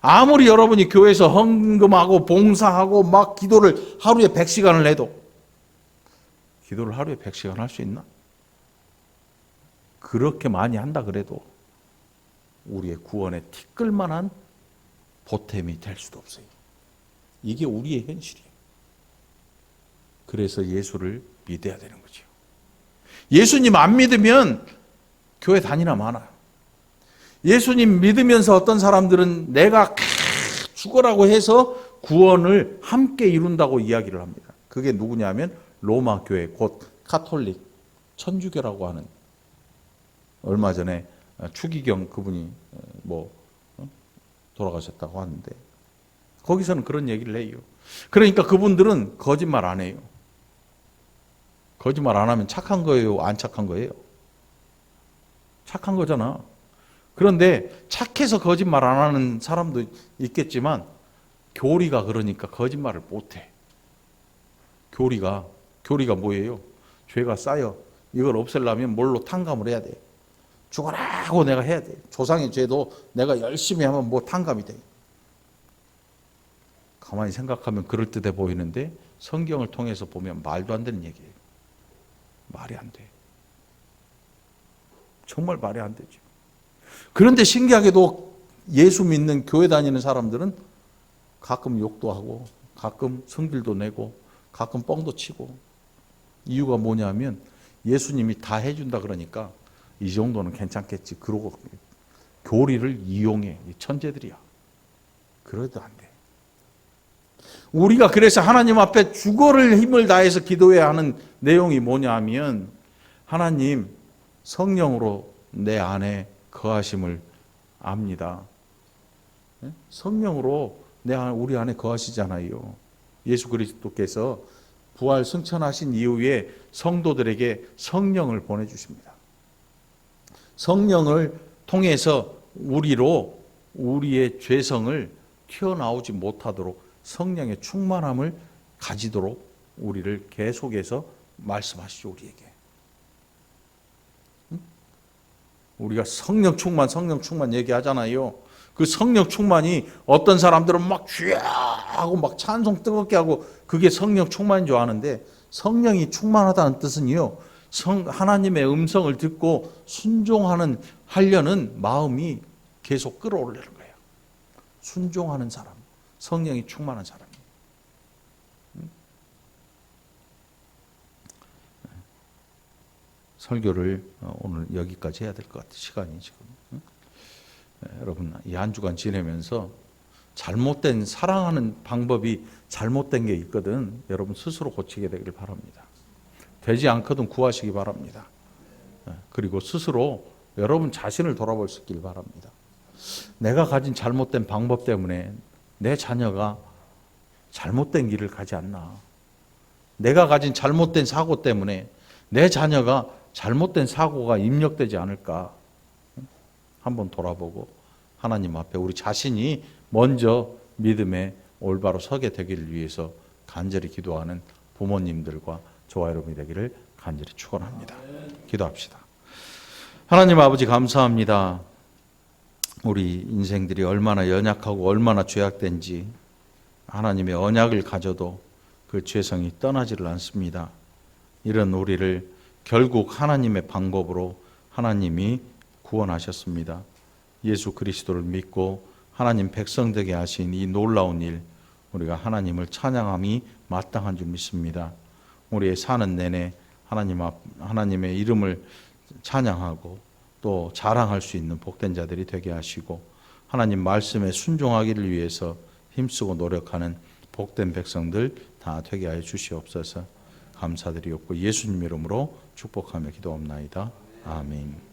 아무리 여러분이 교회에서 헌금하고 봉사하고 막 기도를 하루에 100시간을 해도, 기도를 하루에 100시간 할 수 있나? 그렇게 많이 한다 그래도 우리의 구원에 티끌만한 보탬이 될 수도 없어요. 이게 우리의 현실이에요. 그래서 예수를 믿어야 되는 거죠. 예수님 안 믿으면 교회 다니나 마나. 예수님 믿으면서 어떤 사람들은 내가 죽어라고 해서 구원을 함께 이룬다고 이야기를 합니다. 그게 누구냐면 로마 교회, 곧 카톨릭 천주교라고 하는, 얼마 전에 추기경 그분이 돌아가셨다고 하는데 거기서는 그런 얘기를 해요. 그러니까 그분들은 거짓말 안 해요. 거짓말 안 하면 착한 거예요, 안 착한 거예요? 착한 거잖아. 그런데 착해서 거짓말 안 하는 사람도 있겠지만 교리가 그러니까 거짓말을 못 해. 교리가 뭐예요? 죄가 쌓여. 이걸 없애려면 뭘로 탕감을 해야 돼. 죽어라고 내가 해야 돼. 조상의 죄도 내가 열심히 하면 뭐 탕감이 돼. 가만히 생각하면 그럴듯해 보이는데 성경을 통해서 보면 말도 안 되는 얘기예요. 말이 안 돼. 정말 말이 안 되죠. 그런데 신기하게도 예수 믿는 교회 다니는 사람들은 가끔 욕도 하고 가끔 성질도 내고 가끔 뻥도 치고, 이유가 뭐냐면 예수님이 다 해준다 그러니까 이 정도는 괜찮겠지 그러고 교리를 이용해. 천재들이야. 그래도 안 돼. 우리가 그래서 하나님 앞에 죽어를 힘을 다해서 기도해야 하는 내용이 뭐냐 하면, 하나님 성령으로 내 안에 거하심을 압니다. 성령으로 우리 안에 거하시잖아요. 예수 그리스도께서 부활 승천하신 이후에 성도들에게 성령을 보내주십니다. 성령을 통해서 우리로 우리의 죄성을 튀어나오지 못하도록 성령의 충만함을 가지도록 우리를 계속해서 말씀하시죠, 우리에게. 우리가 성령 충만 얘기하잖아요. 그 성령 충만이 어떤 사람들은 막 쥐야 하고 막 찬송 뜨겁게 하고 그게 성령 충만인 줄 아는데, 성령이 충만하다는 뜻은요, 하나님의 음성을 듣고 하려는 마음이 계속 끌어올리는 거예요. 순종하는 사람, 성령이 충만한 사람. 설교를 오늘 여기까지 해야 될 것 같아요. 시간이 지금. 여러분, 이 한 주간 지내면서 잘못된 사랑하는 방법이 잘못된 게 있거든. 여러분 스스로 고치게 되기를 바랍니다. 되지 않거든 구하시기 바랍니다. 그리고 스스로 여러분 자신을 돌아볼 수 있길 바랍니다. 내가 가진 잘못된 방법 때문에 내 자녀가 잘못된 길을 가지 않나. 내가 가진 잘못된 사고 때문에 내 자녀가 잘못된 사고가 입력되지 않을까. 한번 돌아보고 하나님 앞에 우리 자신이 먼저 믿음에 올바로 서게 되기를 위해서 간절히 기도하는 부모님들과 저와 여러분이 되기를 간절히 축원합니다. 기도합시다. 하나님 아버지, 감사합니다. 우리 인생들이 얼마나 연약하고 얼마나 죄악된지 하나님의 언약을 가져도 그 죄성이 떠나지를 않습니다. 이런 우리를 결국 하나님의 방법으로 하나님이 구원하셨습니다. 예수 그리스도를 믿고 하나님 백성 되게 하신 이 놀라운 일, 우리가 하나님을 찬양함이 마땅한 줄 믿습니다. 우리의 사는 내내 하나님의 이름을 찬양하고 또 자랑할 수 있는 복된 자들이 되게 하시고, 하나님 말씀에 순종하기를 위해서 힘쓰고 노력하는 복된 백성들 다 되게 하여 주시옵소서. 감사드리옵고 예수님 이름으로 축복하며 기도합나이다. 아멘.